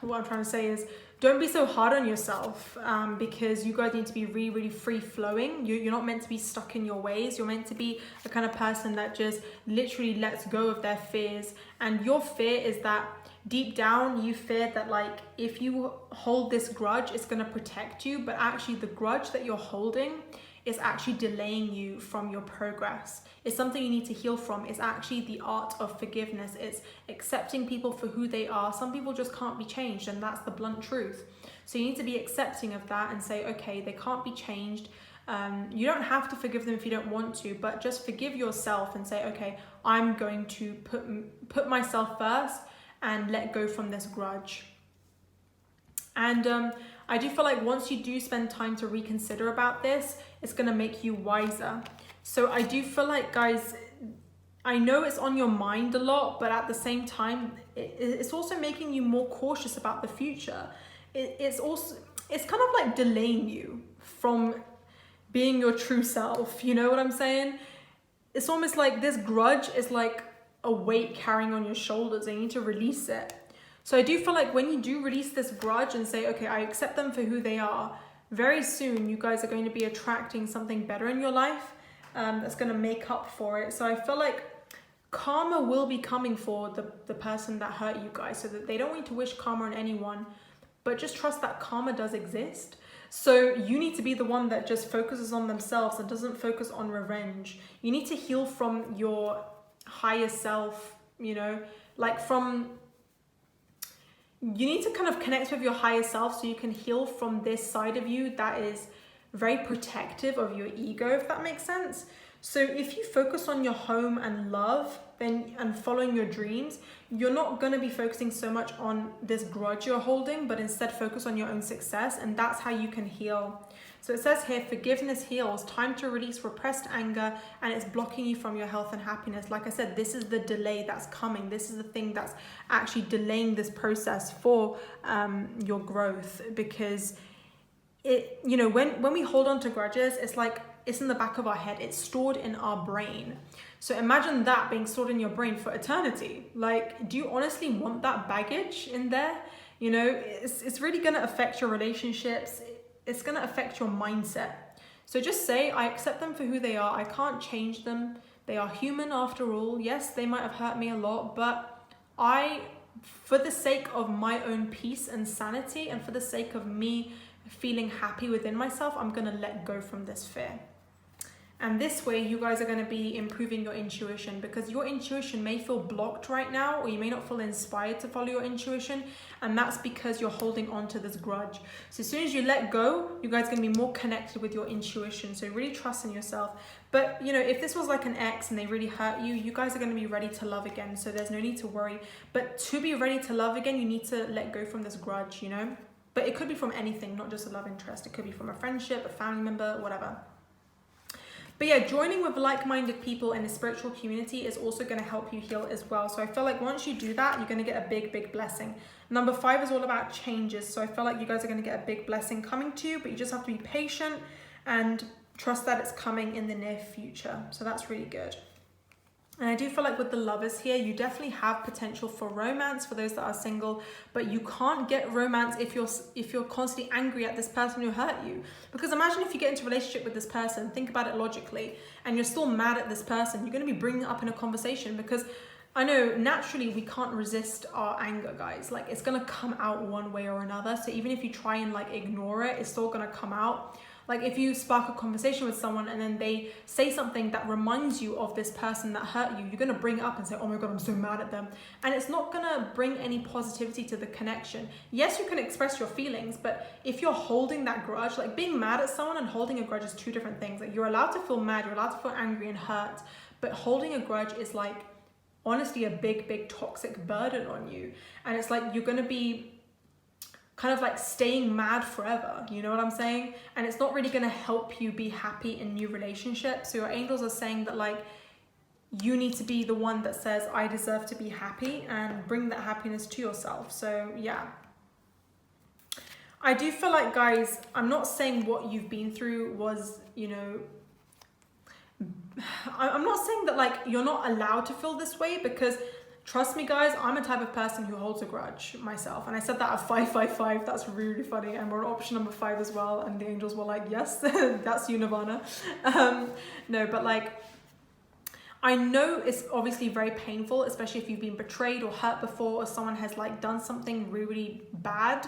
what I'm trying to say is don't be so hard on yourself, because you guys need to be really, really free flowing. You're not meant to be stuck in your ways. You're meant to be the kind of person that just literally lets go of their fears. And your fear is that deep down you fear that, like, if you hold this grudge, it's going to protect you, but actually the grudge that you're holding is actually delaying you from your progress. It's something you need to heal from. It's actually the art of forgiveness. It's accepting people for who they are. Some people just can't be changed, and that's the blunt truth. So you need to be accepting of that and say, okay, they can't be changed. You don't have to forgive them if you don't want to, but just forgive yourself and say, okay, I'm going to put myself first and let go from this grudge. And I do feel like once you do spend time to reconsider about this, it's going to make you wiser. So I do feel like, guys, I know it's on your mind a lot, but at the same time, it's also making you more cautious about the future. It's kind of like delaying you from being your true self. You know what I'm saying? It's almost like this grudge is like a weight carrying on your shoulders, and you need to release it. So I do feel like when you do release this grudge and say, okay, I accept them for who they are, very soon you guys are going to be attracting something better in your life, that's going to make up for it. So I feel like karma will be coming for the person that hurt you guys, so that they don't need to wish karma on anyone, but just trust that karma does exist. So you need to be the one that just focuses on themselves and doesn't focus on revenge. You need to heal from your higher self, you know, like you need to kind of connect with your higher self so you can heal from this side of you that is very protective of your ego, if that makes sense. So if you focus on your home and love and following your dreams, you're not going to be focusing so much on this grudge you're holding, but instead focus on your own success, and that's how you can heal. So it says here, forgiveness heals, time to release repressed anger, and it's blocking you from your health and happiness. Like I said, this is the delay that's coming. This is the thing that's actually delaying this process for your growth, because it, you know, when we hold on to grudges, it's like it's in the back of our head. It's stored in our brain. So imagine that being stored in your brain for eternity. Like, do you honestly want that baggage in there? You know, it's really going to affect your relationships. It's going to affect your mindset. So just say, I accept them for who they are. I can't change them. They are human after all. Yes, they might have hurt me a lot, but for the sake of my own peace and sanity, and for the sake of me feeling happy within myself, I'm going to let go from this fear. And this way, you guys are going to be improving your intuition, because your intuition may feel blocked right now, or you may not feel inspired to follow your intuition. And that's because you're holding on to this grudge. So as soon as you let go, you guys are going to be more connected with your intuition. So really trust in yourself. But, you know, if this was like an ex and they really hurt you, you guys are going to be ready to love again. So there's no need to worry. But to be ready to love again, you need to let go from this grudge, you know. But it could be from anything, not just a love interest. It could be from a friendship, a family member, whatever. But yeah, joining with like-minded people in a spiritual community is also going to help you heal as well. So I feel like once you do that, you're going to get a big, big blessing. Number 5 is all about changes. So I feel like you guys are going to get a big blessing coming to you, but you just have to be patient and trust that it's coming in the near future. So that's really good. And I do feel like with the lovers here, you definitely have potential for romance for those that are single, but you can't get romance if you're constantly angry at this person who hurt you. Because imagine if you get into a relationship with this person, think about it logically, and you're still mad at this person, you're going to be bringing it up in a conversation, because I know naturally we can't resist our anger, guys. Like, it's going to come out one way or another. So even if you try and like ignore it, it's still going to come out. Like if you spark a conversation with someone and then they say something that reminds you of this person that hurt you, you're going to bring it up and say, oh my God, I'm so mad at them. And it's not going to bring any positivity to the connection. Yes, you can express your feelings, but if you're holding that grudge, like being mad at someone and holding a grudge is two different things. Like you're allowed to feel mad, you're allowed to feel angry and hurt, but holding a grudge is like honestly a big toxic burden on you. And it's like you're going to be kind of like staying mad forever, you know what I'm saying? And it's not really going to help you be happy in new relationships. So your angels are saying that like you need to be the one that says, I deserve to be happy, and bring that happiness to yourself. So yeah, I do feel like, guys, I'm not saying what you've been through was, you know, I'm not saying that like you're not allowed to feel this way, because trust me, guys, I'm a type of person who holds a grudge myself. And I said that at 555. That's really funny. And we're option number 5 as well. And the angels were like, yes, that's you, Nirvana. No, but like, I know it's obviously very painful, especially if you've been betrayed or hurt before, or someone has like done something really bad.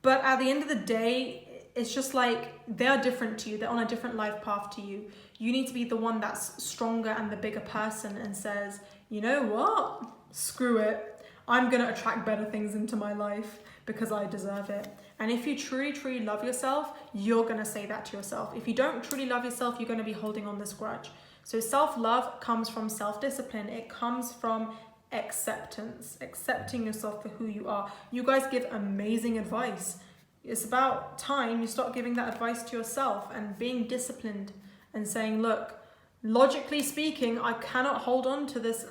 But at the end of the day, it's just like they are different to you. They're on a different life path to you. You need to be the one that's stronger and the bigger person and says, you know what? Screw it. I'm going to attract better things into my life because I deserve it. And if you truly love yourself, you're going to say that to yourself. If you don't truly love yourself, you're going to be holding on this grudge. So self-love comes from self-discipline. It comes from acceptance, accepting yourself for who you are. You guys give amazing advice. It's about time you start giving that advice to yourself and being disciplined and saying, look, logically speaking, I cannot hold on to this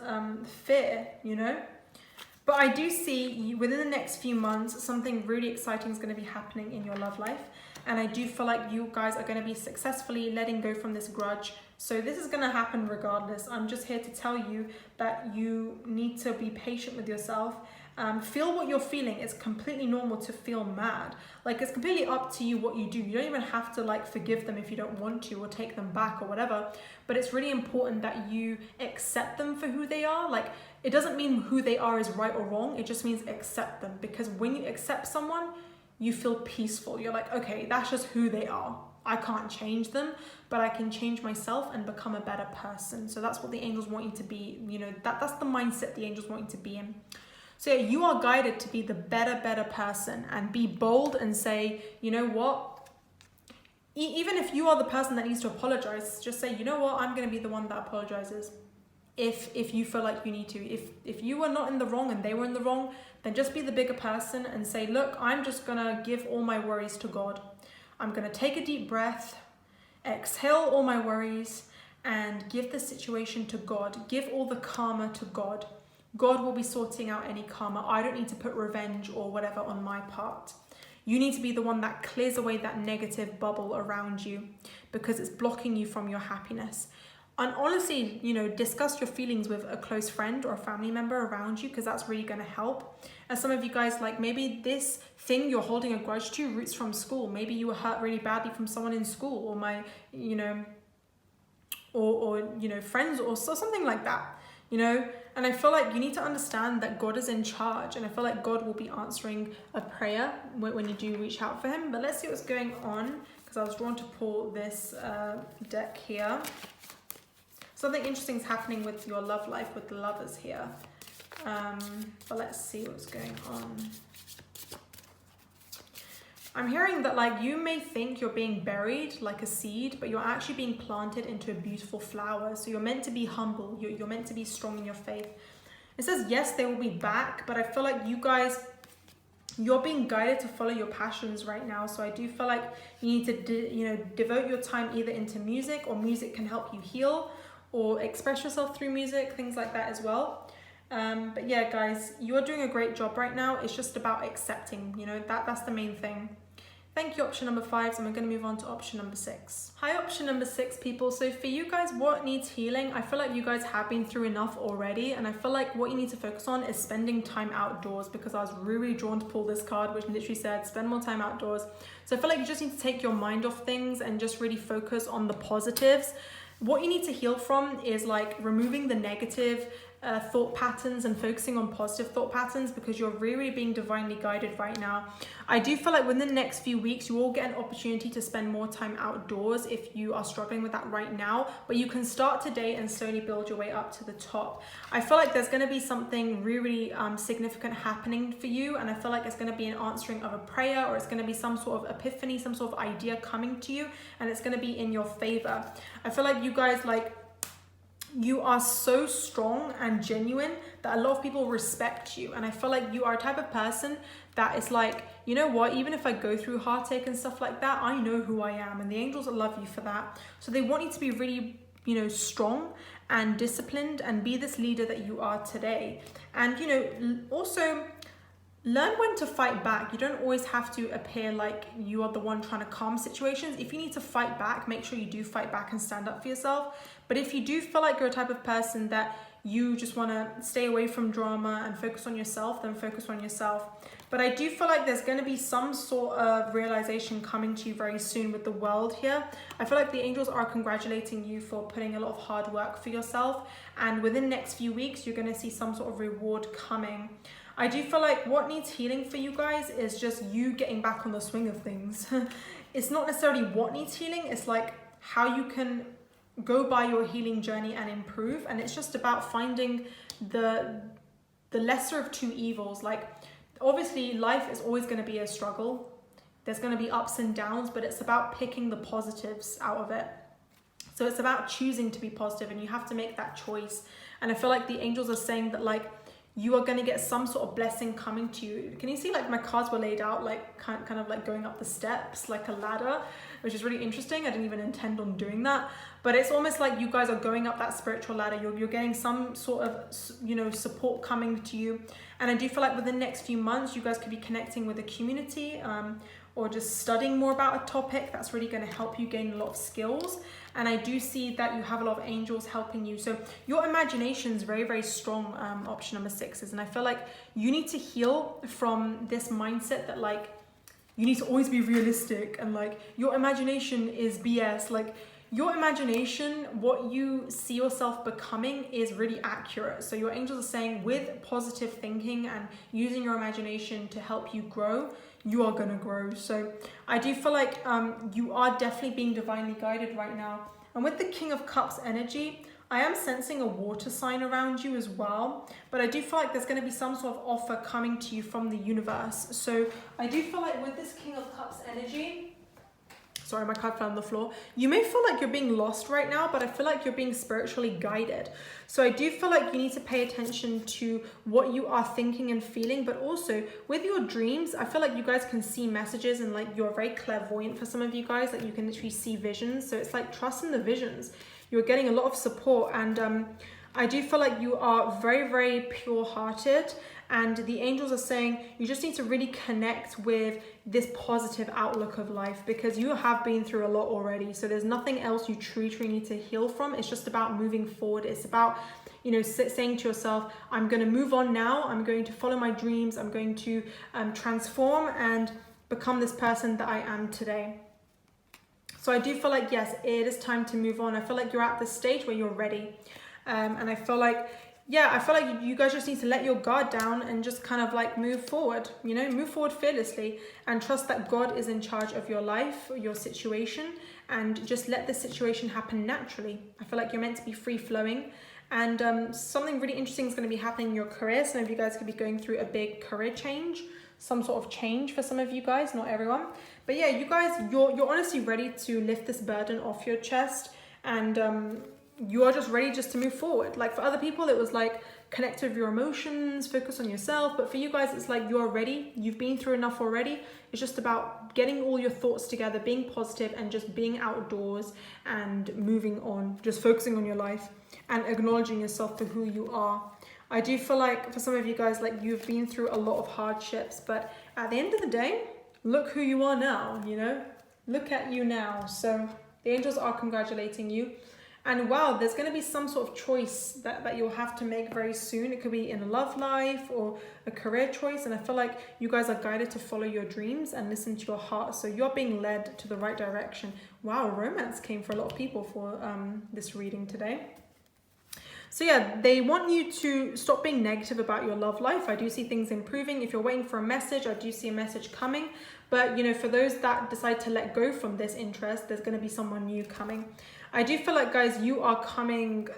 fear, you know? But I do see within the next few months, something really exciting is going to be happening in your love life. And I do feel like you guys are going to be successfully letting go from this grudge. So this is going to happen regardless. I'm just here to tell you that you need to be patient with yourself. Feel what you're feeling. It's completely normal to feel mad. Like, it's completely up to you what you do. You don't even have to like forgive them if you don't want to, or take them back or whatever. But it's really important that you accept them for who they are. Like, it doesn't mean who they are is right or wrong. It just means accept them. Because when you accept someone, you feel peaceful. You're like, okay, that's just who they are. I can't change them, but I can change myself and become a better person. So that's what the angels want you to be. You know, that's the mindset the angels want you to be in. So yeah, you are guided to be the better person, and be bold and say, you know what? Even if you are the person that needs to apologize, just say, you know what? I'm going to be the one that apologizes. If you feel like you need to. If you were not in the wrong and they were in the wrong, then just be the bigger person and say, look, I'm just going to give all my worries to God. I'm going to take a deep breath, exhale all my worries, and give the situation to God. Give all the karma to God. God will be sorting out any karma. I don't need to put revenge or whatever on my part. You need to be the one that clears away that negative bubble around you, because it's blocking you from your happiness. And honestly, you know, discuss your feelings with a close friend or a family member around you, because that's really going to help. And some of you guys, like, maybe this thing you're holding a grudge to roots from school. Maybe you were hurt really badly from someone in school, or friends, or something like that, you know. And I feel like you need to understand that God is in charge, and I feel like God will be answering a prayer when you do reach out for him. But let's see what's going on, because I was drawn to pull this deck here. Something interesting is happening with your love life, with the lovers here. But let's see what's going on. I'm hearing that, like, you may think you're being buried like a seed, but you're actually being planted into a beautiful flower. So you're meant to be humble. You're meant to be strong in your faith. It says, yes, they will be back, but I feel like you guys, you're being guided to follow your passions right now. So I do feel like you need to, devote your time either into music, or music can help you heal or express yourself through music, things like that as well. But yeah, guys, you're doing a great job right now. It's just about accepting, that's the main thing. Thank you, option number 5. So I'm going to move on to option number 6. Hi, option number 6, people. So for you guys, what needs healing? I feel like you guys have been through enough already. And I feel like what you need to focus on is spending time outdoors, because I was really drawn to pull this card, which literally said, spend more time outdoors. So I feel like you just need to take your mind off things and just really focus on the positives. What you need to heal from is like removing the negative thought patterns and focusing on positive thought patterns, because you're really being divinely guided right now. I do feel like within the next few weeks, you will get an opportunity to spend more time outdoors if you are struggling with that right now, but you can start today and slowly build your way up to the top. I feel like there's going to be something really significant happening for you, and I feel like it's going to be an answering of a prayer, or it's going to be some sort of epiphany, some sort of idea coming to you, and it's going to be in your favor. I feel like you guys, like, you are so strong and genuine that a lot of people respect you, and I feel like you are a type of person that is like, you know what, even if I go through heartache and stuff like that, I know who I am, and the angels love you for that. So they want you to be really, you know, strong and disciplined and be this leader that you are today. And, you know, also learn when to fight back. You don't always have to appear like you are the one trying to calm situations. If you need to fight back, make sure you do fight back and stand up for yourself. But if you do feel like you're a type of person that you just want to stay away from drama and focus on yourself, then focus on yourself. But I do feel like there's going to be some sort of realization coming to you very soon with the world here. I feel like the angels are congratulating you for putting a lot of hard work for yourself. And within the next few weeks, you're going to see some sort of reward coming. I do feel like what needs healing for you guys is just you getting back on the swing of things. It's not necessarily what needs healing. It's like how you can go by your healing journey and improve. And it's just about finding the lesser of two evils. Like, obviously life is always going to be a struggle. There's going to be ups and downs, but it's about picking the positives out of it. So it's about choosing to be positive, and you have to make that choice. And I feel like the angels are saying that, like, you are going to get some sort of blessing coming to you. Can you see, like, my cards were laid out like kind of like going up the steps like a ladder, which is really interesting. I didn't even intend on doing that, but it's almost like you guys are going up that spiritual ladder. You're getting some sort of, you know, support coming to you. And I do feel like within the next few months, you guys could be connecting with a community, or just studying more about a topic that's really going to help you gain a lot of skills. And I do see that you have a lot of angels helping you. So your imagination is very, very strong. Option number 6 is, and I feel like you need to heal from this mindset that, like, you need to always be realistic, and like your imagination is BS. Like, your imagination, what you see yourself becoming, is really accurate. So your angels are saying, with positive thinking and using your imagination to help you grow, you are going to grow. So I do feel like you are definitely being divinely guided right now. And with the King of Cups energy, I am sensing a water sign around you as well, but I do feel like there's going to be some sort of offer coming to you from the universe. So I do feel like with this King of Cups energy, sorry, my card fell on the floor. You may feel like you're being lost right now, but I feel like you're being spiritually guided. So I do feel like you need to pay attention to what you are thinking and feeling, but also with your dreams, I feel like you guys can see messages, and like you're very clairvoyant for some of you guys, like you can literally see visions. So it's like, trust in the visions. You're getting a lot of support, and I do feel like you are very, very pure-hearted, and the angels are saying you just need to really connect with this positive outlook of life, because you have been through a lot already. So there's nothing else you truly need to heal from. It's just about moving forward. It's about, you know, saying to yourself, I'm going to move on now. I'm going to follow my dreams. I'm going to transform and become this person that I am today. So I do feel like, yes, it is time to move on. I feel like you're at the stage where you're ready. And I feel like, yeah, I feel like you guys just need to let your guard down and just kind of like move forward, you know, move forward fearlessly, and trust that God is in charge of your life, your situation, and just let the situation happen naturally. I feel like you're meant to be free flowing, and something really interesting is going to be happening in your career. Some of you guys could be going through a big career change, some sort of change for some of you guys, not everyone. But yeah, you guys, you're honestly ready to lift this burden off your chest, and you are just ready just to move forward. Like, for other people, it was like connect with your emotions, focus on yourself. But for you guys, it's like you're ready. You've been through enough already. It's just about getting all your thoughts together, being positive, and just being outdoors and moving on, just focusing on your life and acknowledging yourself for who you are. I do feel like for some of you guys, like, you've been through a lot of hardships, but at the end of the day, look who you are now, you know? Look at you now. So the angels are congratulating you. And wow, there's going to be some sort of choice that you'll have to make very soon. It could be in a love life or a career choice. And I feel like you guys are guided to follow your dreams and listen to your heart. So you're being led to the right direction. Wow, romance came for a lot of people for this reading today. So yeah, they want you to stop being negative about your love life. I do see things improving. If you're waiting for a message, I do see a message coming. But, you know, for those that decide to let go from this interest, there's going to be someone new coming. I do feel like, guys, you are coming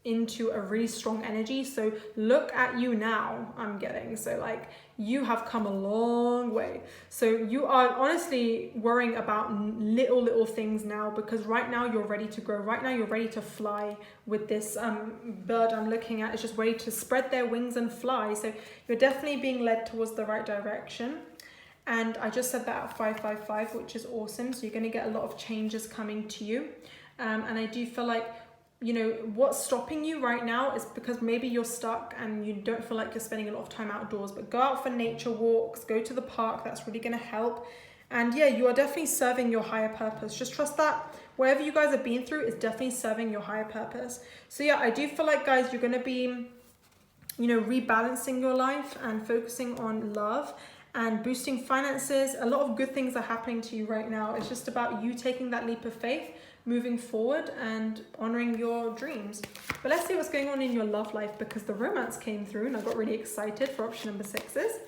into a really strong energy. So look at you now, I'm getting. So like, you have come a long way. So you are honestly worrying about little things now, because right now you're ready to grow. Right now you're ready to fly with this bird I'm looking at. Is just ready to spread their wings and fly. So you're definitely being led towards the right direction. And I just said that at 555, which is awesome. So you're going to get a lot of changes coming to you. And I do feel like, you know, what's stopping you right now is because maybe you're stuck and you don't feel like you're spending a lot of time outdoors. But go out for nature walks, go to the park. That's really going to help. And yeah, you are definitely serving your higher purpose. Just trust that whatever you guys have been through is definitely serving your higher purpose. So yeah, I do feel like, guys, you're going to be, you know, rebalancing your life and focusing on love and boosting finances. A lot of good things are happening to you right now. It's just about you taking that leap of faith, moving forward and honoring your dreams. But let's see what's going on in your love life, because the romance came through and I got really excited for option number 6s.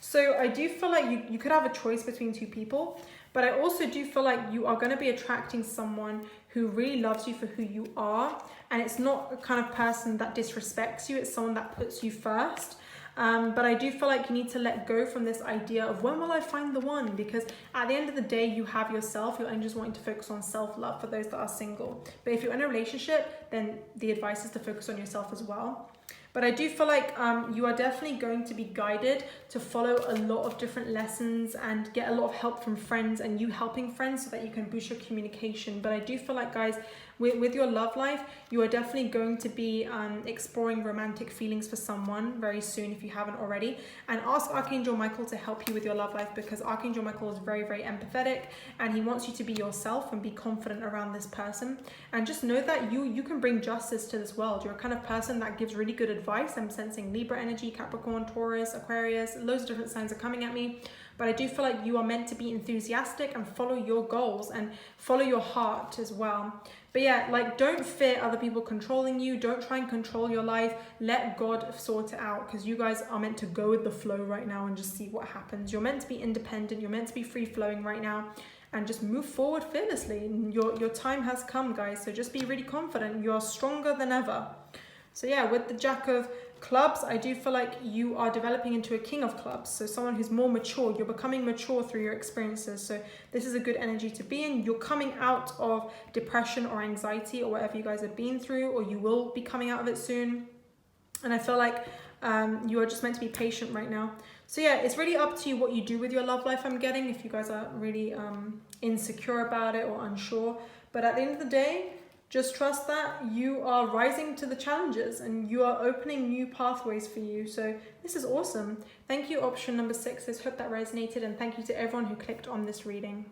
So I do feel like you could have a choice between two people, but I also do feel like you are going to be attracting someone who really loves you for who you are. And it's not a kind of person that disrespects you. It's someone that puts you first. But I do feel like you need to let go from this idea of when will I find the one, because at the end of the day, you have yourself. You're only just wanting to focus on self-love for those that are single. But if you're in a relationship, then the advice is to focus on yourself as well. But I do feel like you are definitely going to be guided to follow a lot of different lessons and get a lot of help from friends and you helping friends so that you can boost your communication. But I do feel like, guys, with your love life, you are definitely going to be exploring romantic feelings for someone very soon if you haven't already. And ask Archangel Michael to help you with your love life, because Archangel Michael is very, very empathetic and he wants you to be yourself and be confident around this person. And just know that you can bring justice to this world. You're a kind of person that gives really good advice. I'm sensing Libra energy, Capricorn, Taurus, Aquarius, loads of different signs are coming at me. But I do feel like you are meant to be enthusiastic and follow your goals and follow your heart as well. But yeah, like, don't fear other people controlling you. Don't try and control your life. Let God sort it out, because you guys are meant to go with the flow right now and just see what happens. You're meant to be independent. You're meant to be free flowing right now and just move forward fearlessly. Your time has come, guys. So just be really confident. You're stronger than ever. So yeah, with the Jack of Clubs, I do feel like you are developing into a King of Clubs. So someone who's more mature. You're becoming mature through your experiences. So this is a good energy to be in. You're coming out of depression or anxiety or whatever you guys have been through, or you will be coming out of it soon. And I feel like you are just meant to be patient right now. So yeah, it's really up to you what you do with your love life, I'm getting, if you guys are really insecure about it or unsure. But at the end of the day, just trust that you are rising to the challenges and you are opening new pathways for you. So this is awesome. Thank you, option number 6. I hope that resonated, and thank you to everyone who clicked on this reading.